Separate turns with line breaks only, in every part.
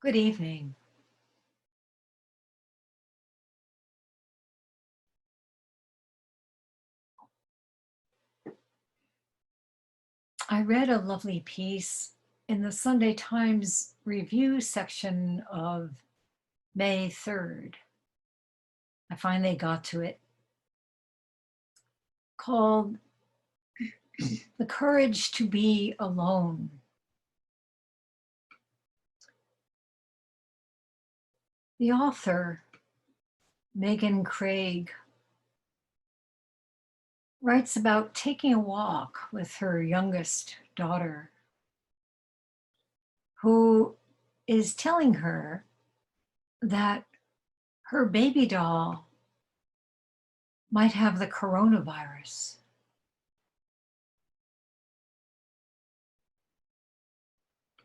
Good evening. I read a lovely piece in the Sunday Times review section of May 3rd. I finally got to it, called The Courage to Be Alone. The author, Megan Craig, writes about taking a walk with her youngest daughter, who is telling her that her baby doll might have the coronavirus.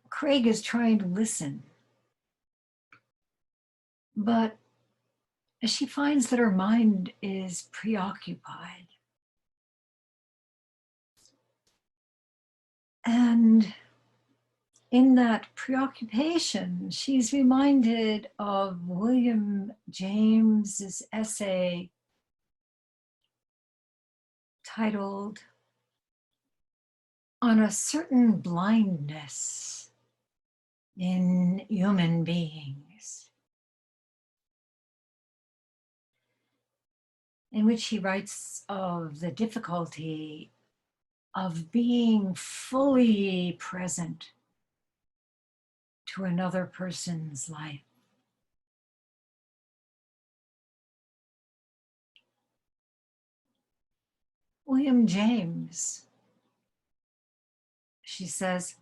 Craig is trying to listen, but she finds that her mind is preoccupied. And in that preoccupation, she's reminded of William James's essay titled On a Certain Blindness in Human Beings, in which he writes of the difficulty of being fully present to another person's life. William James, she says,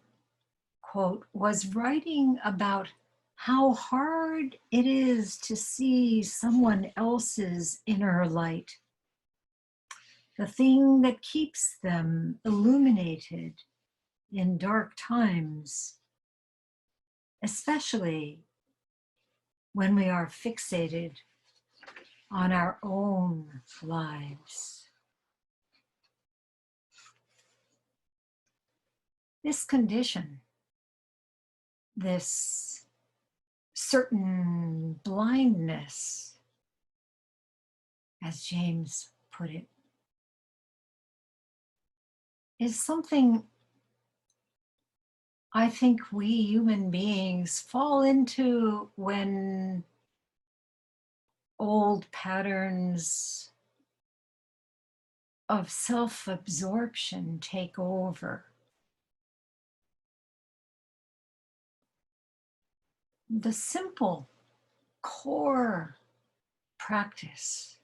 quote, was writing about how hard it is to see someone else's inner light, the thing that keeps them illuminated in dark times, especially when we are fixated on our own lives. This condition, this certain blindness, as James put it, is something I think we human beings fall into when old patterns of self-absorption take over. The simple core practice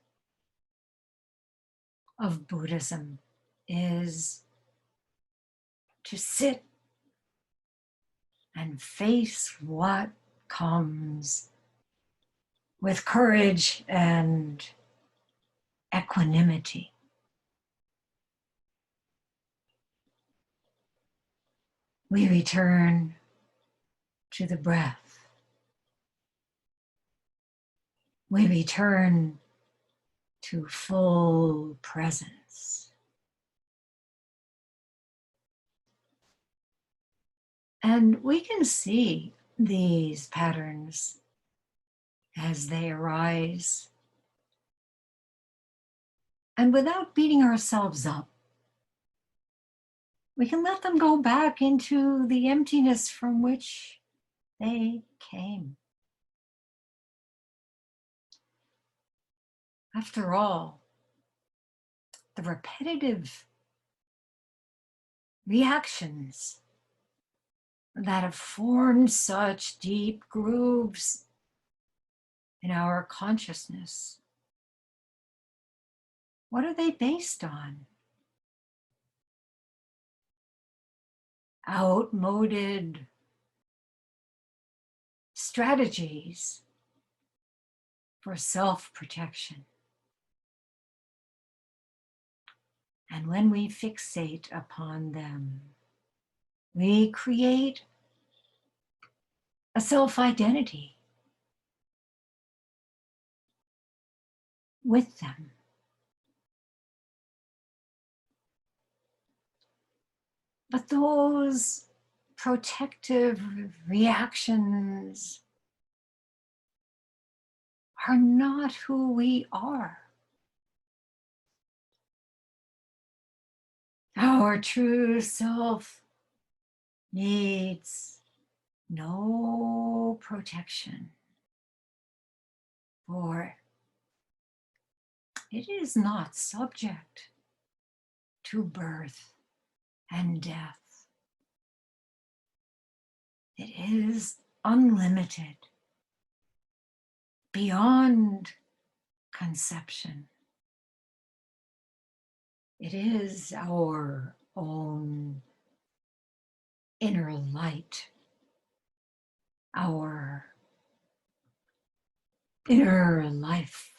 of Buddhism is to sit and face what comes with courage and equanimity. We return to the breath. We return to full presence. And we can see these patterns as they arise. And without beating ourselves up, we can let them go back into the emptiness from which they came. After all, the repetitive reactions that have formed such deep grooves in our consciousness, what are they based on? Outmoded strategies for self-protection. And when we fixate upon them, we create a self-identity with them. But those protective reactions are not who we are. Our true self needs no protection, for it is not subject to birth and death. It is unlimited, beyond conception. It is our own inner light, our inner life.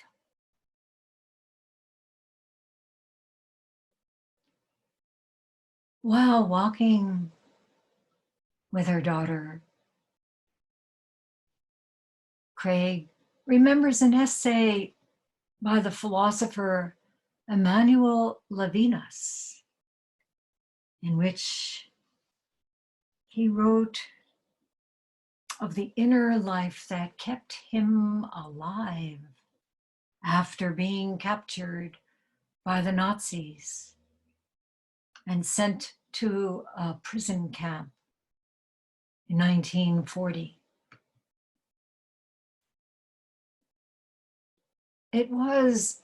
While walking with her daughter, Craig remembers an essay by the philosopher Emmanuel Levinas, in which he wrote of the inner life that kept him alive after being captured by the Nazis and sent to a prison camp in 1940. It was,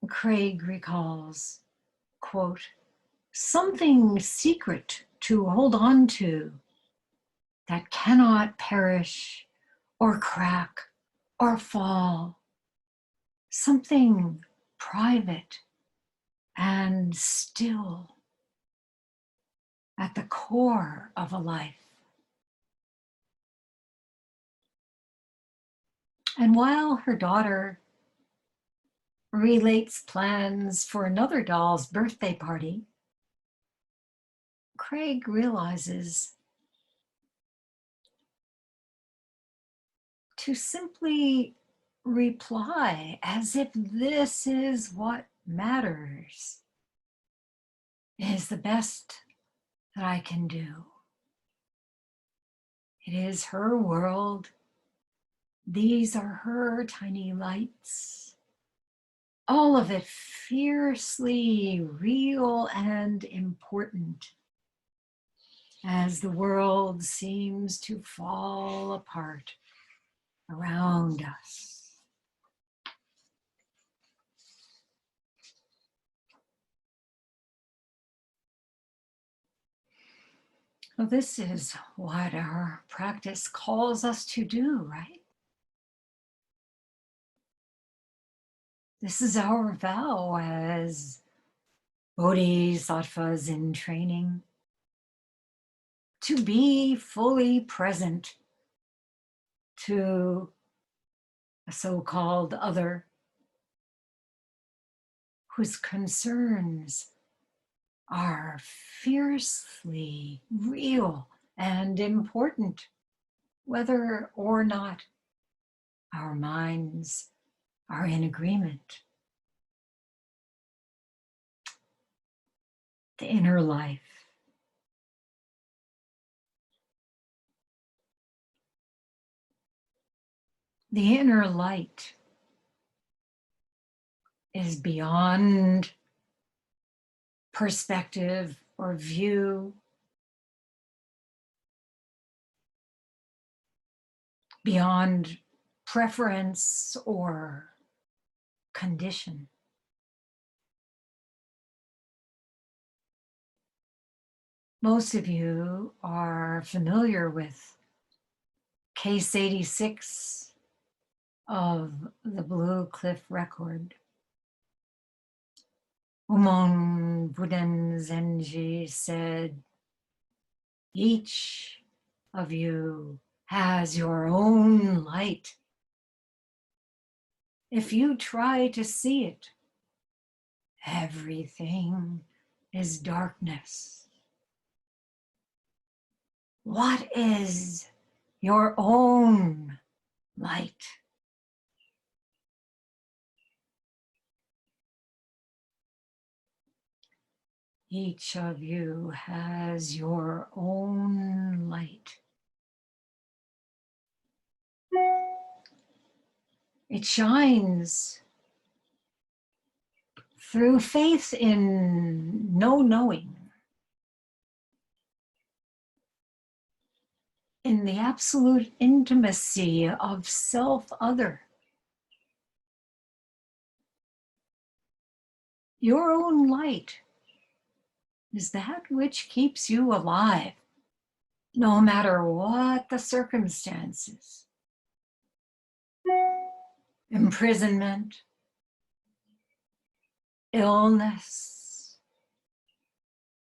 Craig recalls, quote, something secret to hold on to that cannot perish or crack or fall. Something private and still at the core of a life. And while her daughter relates plans for another doll's birthday party, Craig realizes to simply reply as if this is what matters is the best that I can do. It is her world. These are her tiny lights. All of it fiercely real and important as the world seems to fall apart around us. Well, this is what our practice calls us to do, right? This is our vow as bodhisattvas in training, to be fully present to a so-called other whose concerns are fiercely real and important, whether or not our minds are in agreement. The inner life. The inner light is beyond perspective or view, beyond preference or condition. Most of you are familiar with case 86 of the Blue Cliff Record. Ummon Buden Zenji said, each of you has your own light. If you try to see it, everything is darkness. What is your own light? Each of you has your own light. It shines through faith in no knowing, in the absolute intimacy of self-other. Your own light is that which keeps you alive, no matter what the circumstances. Imprisonment, illness,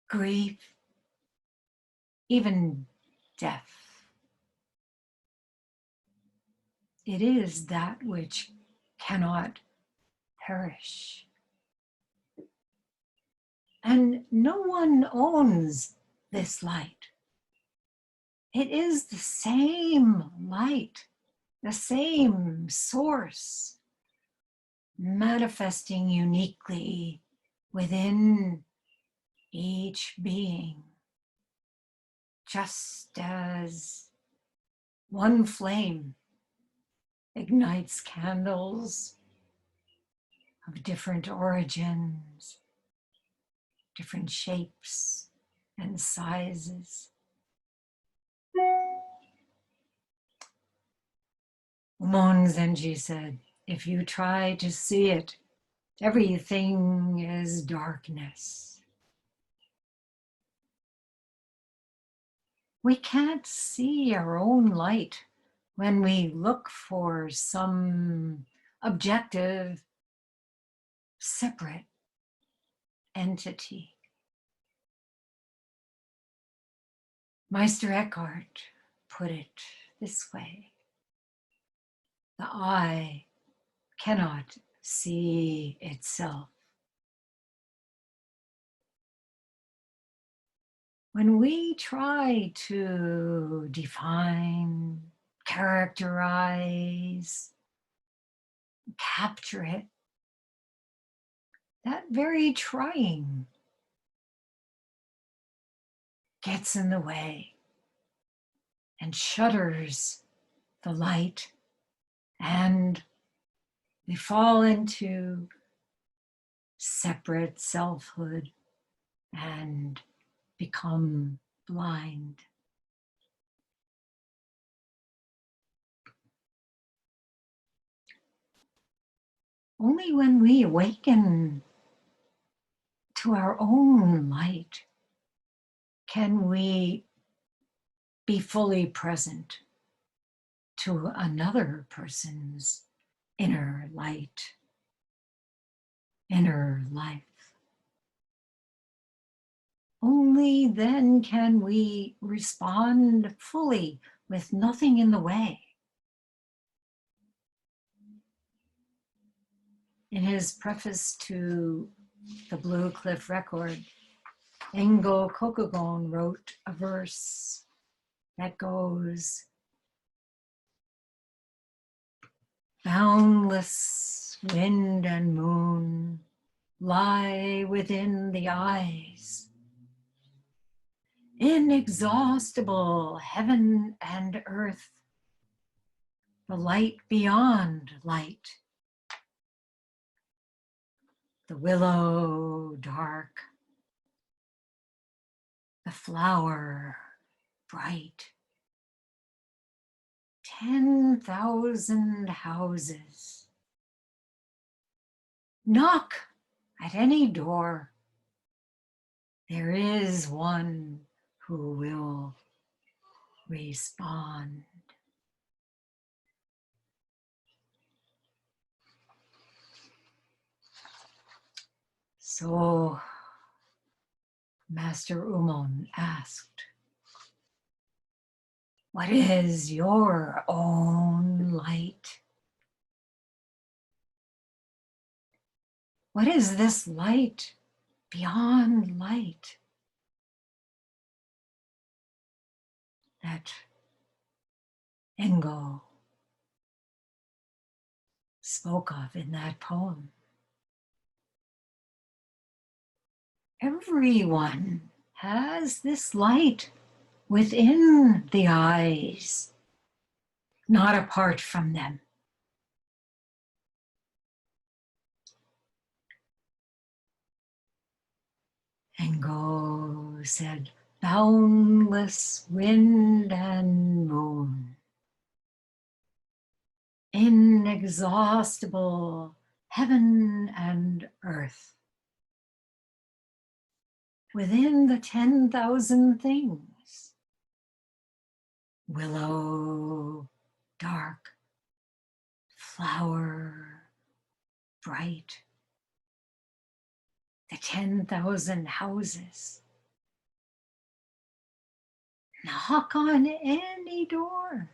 grief, even death. It is that which cannot perish. And no one owns this light. It is the same light, the same source, manifesting uniquely within each being, just as one flame ignites candles of different origins, different shapes and sizes. Ummon Zenji said, if you try to see it, everything is darkness. We can't see our own light when we look for some objective, separate entity. Meister Eckhart put it this way: the eye cannot see itself. When we try to define, characterize, capture it, that very trying gets in the way and shutters the light, and we fall into separate selfhood and become blind. Only when we awaken to our own light can we be fully present to another person's inner light, inner life. Only then can we respond fully with nothing in the way. In his preface to the Blue Cliff Record, Engo Kokugon wrote a verse that goes, boundless wind and moon lie within the eyes. Inexhaustible heaven and earth, the light beyond light. The willow dark, the flower bright. 10,000 houses. Knock at any door. There is one who will respond. So Master Ummon asked, what is your own light? What is this light beyond light that Engo spoke of in that poem? Everyone has this light within the eyes, not apart from them. And Go said, boundless wind and moon, inexhaustible heaven and earth, within the 10,000 things, willow, dark, flower, bright, the 10,000 houses. Knock on any door.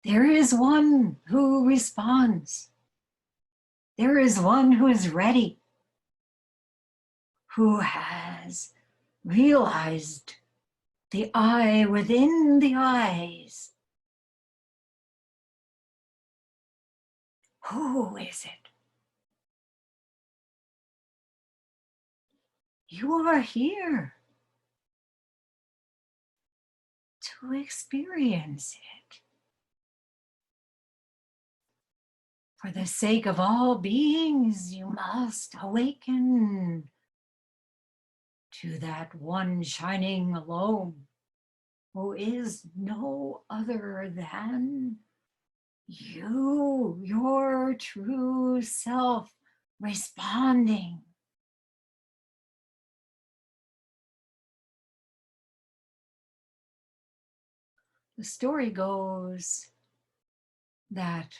There is one who responds. There is one who is ready, who has realized the eye within the eyes. Who is it? You are here to experience it. For the sake of all beings, you must awaken to that one shining alone, who is no other than you, your true self, responding. The story goes that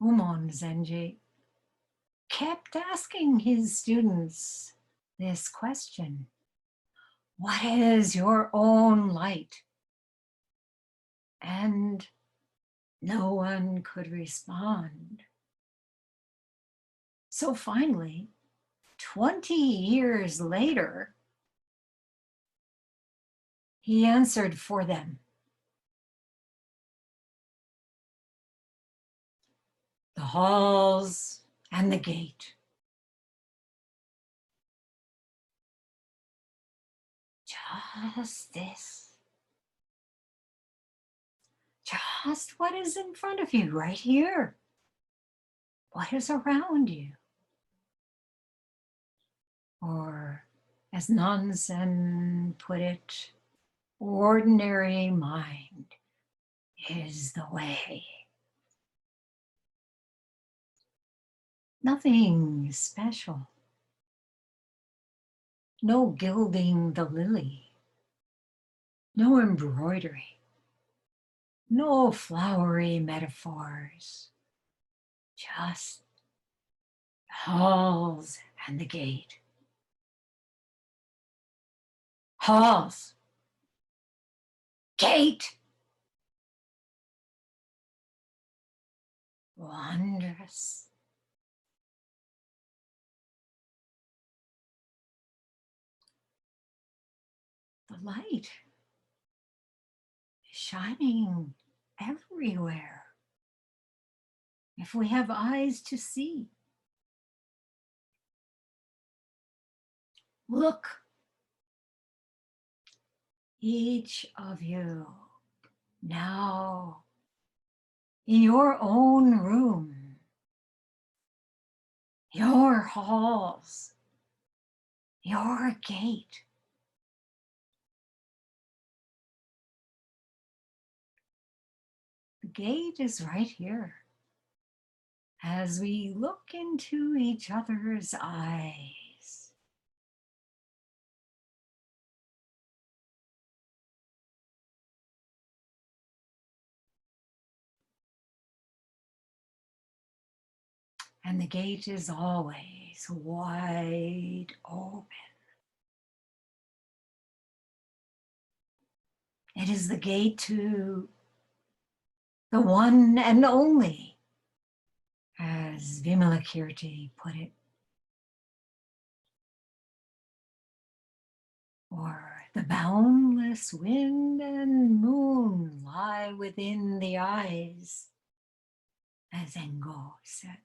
Ummon Zenji kept asking his students this question: what is your own light? And no one could respond. So finally, 20 years later, he answered for them. The halls and the gate. Just this. Just what is in front of you right here. What is around you? Or, as Nansen put it, ordinary mind is the way. Nothing special. No gilding the lily. No embroidery. No flowery metaphors. Just the halls and the gate. Halls. Gate. Wondrous. The light is shining everywhere. If we have eyes to see. Look, each of you now in your own room, your halls, your gate. The gate is right here. As we look into each other's eyes, and the gate is always wide open. It is the gate to the one and only, as Vimalakirti put it, or the boundless wind and moon lie within the eyes. as Engo said.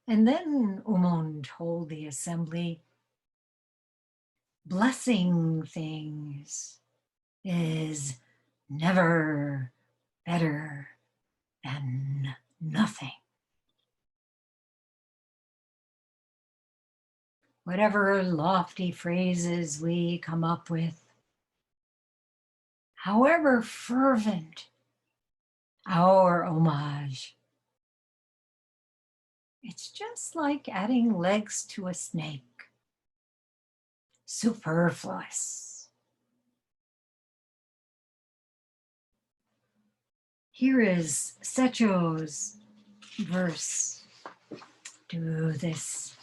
And then Ummon told the assembly, blessing things is never better than nothing. Whatever lofty phrases we come up with, however fervent our homage, it's just like adding legs to a snake. Superfluous. Here is Secho's verse to this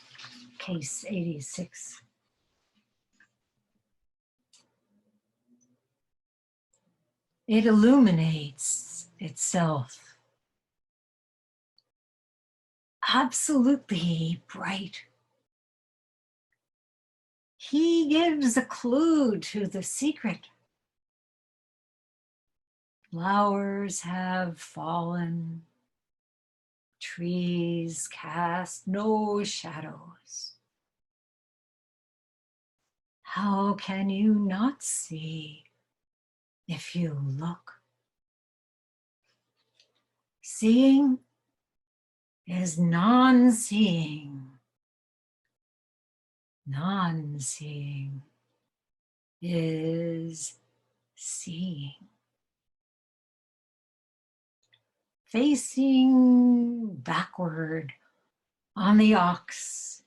case 86. It illuminates itself. Absolutely bright. He gives a clue to the secret. Flowers have fallen. Trees cast no shadows. How can you not see if you look? Seeing is non-seeing. Non-seeing is seeing. Facing backward on the ox,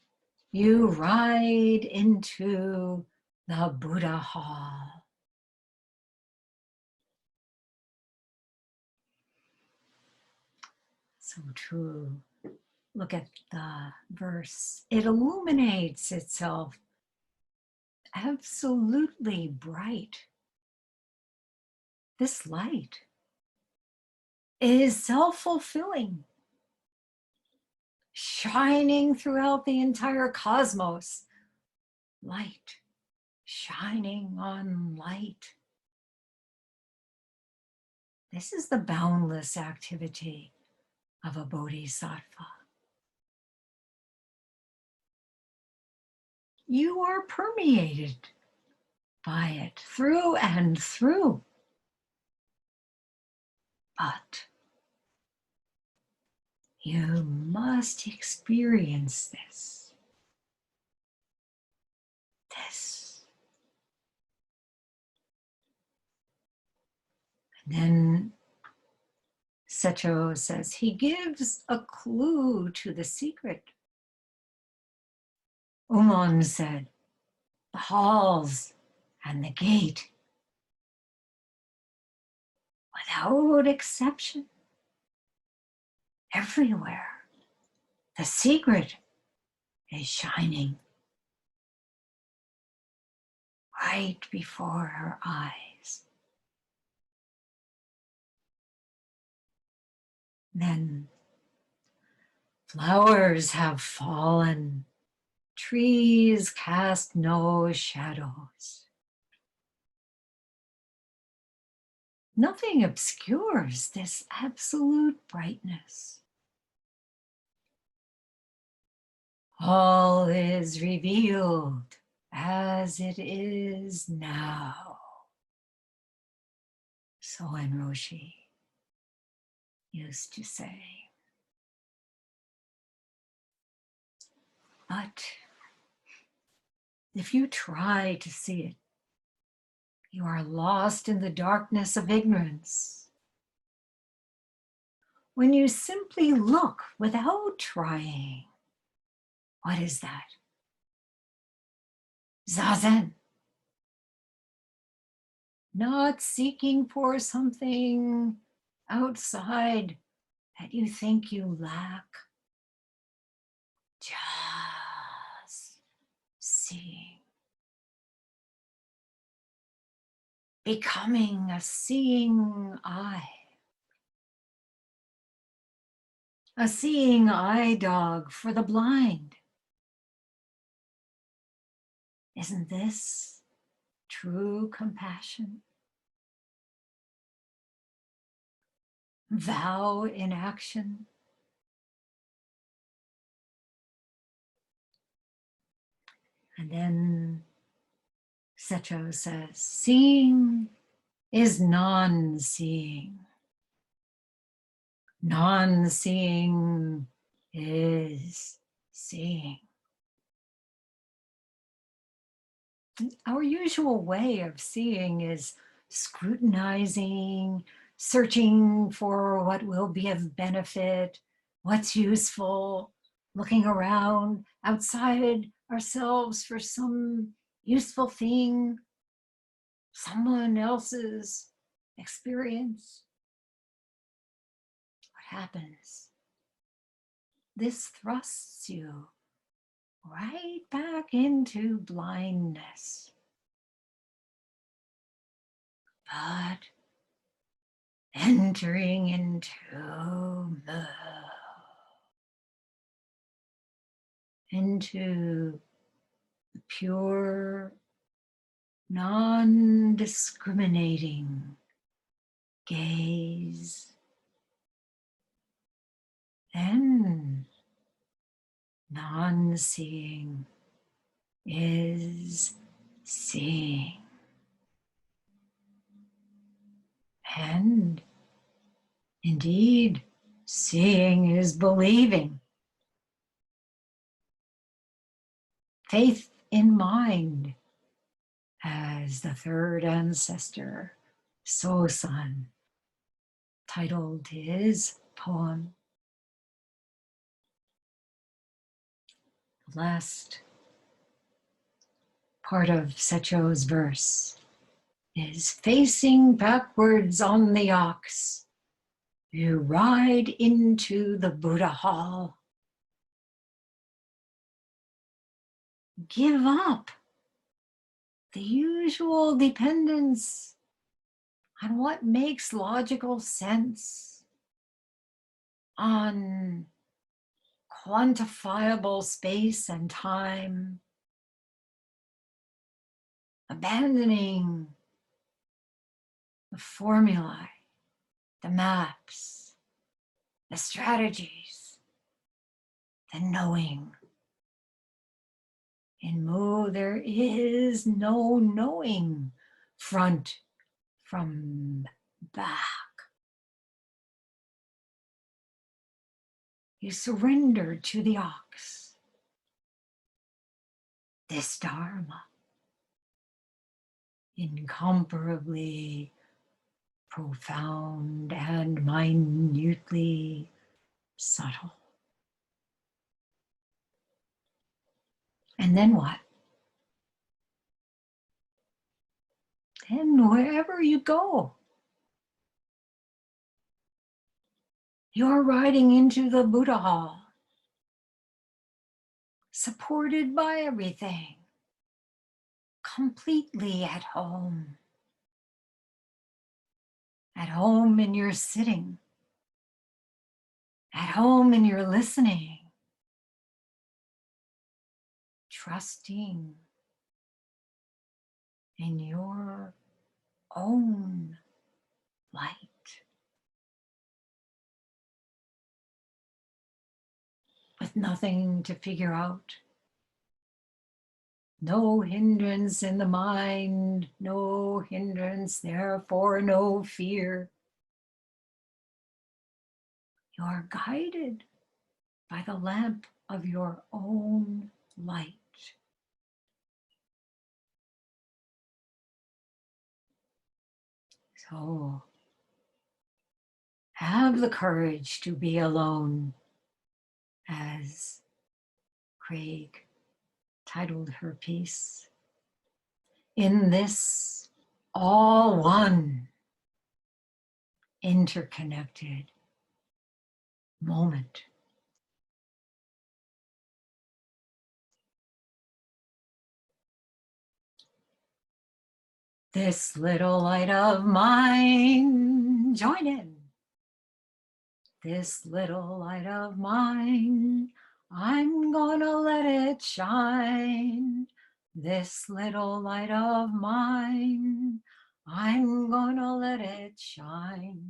you ride into the Buddha hall. So to look at the verse, it illuminates itself absolutely bright. This light is self-fulfilling, shining throughout the entire cosmos. Light, shining on light. This is the boundless activity of a bodhisattva. You are permeated by it through and through. But you must experience this. And then Secho says he gives a clue to the secret. Ummon said, the halls and the gate, without exception, everywhere, the secret is shining right before her eyes. Then flowers have fallen, trees cast no shadows. Nothing obscures this absolute brightness. All is revealed as it is now. So and Roshi used to say. But if you try to see it, you are lost in the darkness of ignorance. When you simply look without trying, what is that? Zazen. Not seeking for something outside that you think you lack. Just seeing. Becoming a seeing eye. A seeing eye dog for the blind. Isn't this true compassion? vow in action. And then Secho says, seeing is non-seeing. Non-seeing is seeing. Our usual way of seeing is scrutinizing, searching for what will be of benefit, what's useful, looking around outside ourselves for some useful thing, someone else's experience. What happens? This thrusts you right back into blindness. But entering into the pure, non-discriminating gaze. Then non-seeing is seeing. And indeed, seeing is believing. Faith in mind, as the third ancestor, So-san, titled his poem. The last part of Secho's verse is facing backwards on the ox. You ride into the Buddha hall. Give up the usual dependence on what makes logical sense, on quantifiable space and time, abandoning the formulae, the maps, the strategies, the knowing. In Mu, there is no knowing front from back. You surrender to the ox. This Dharma, incomparably profound and minutely subtle. And then what? Then wherever you go, you're riding into the Buddha hall, supported by everything, completely at home. At home in your sitting, at home in your listening, trusting in your own light. With nothing to figure out. No hindrance in the mind, no hindrance, therefore no fear. You are guided by the lamp of your own light. So have the courage to be alone, as Craig titled her piece, in this all one, interconnected moment. This little light of mine, join in. This little light of mine, I'm gonna let it shine. This little light of mine, I'm gonna let it shine.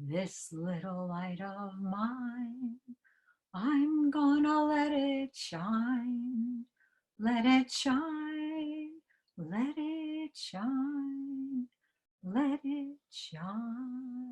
This little light of mine, I'm gonna let it shine. Let it shine. Let it shine. Let it shine.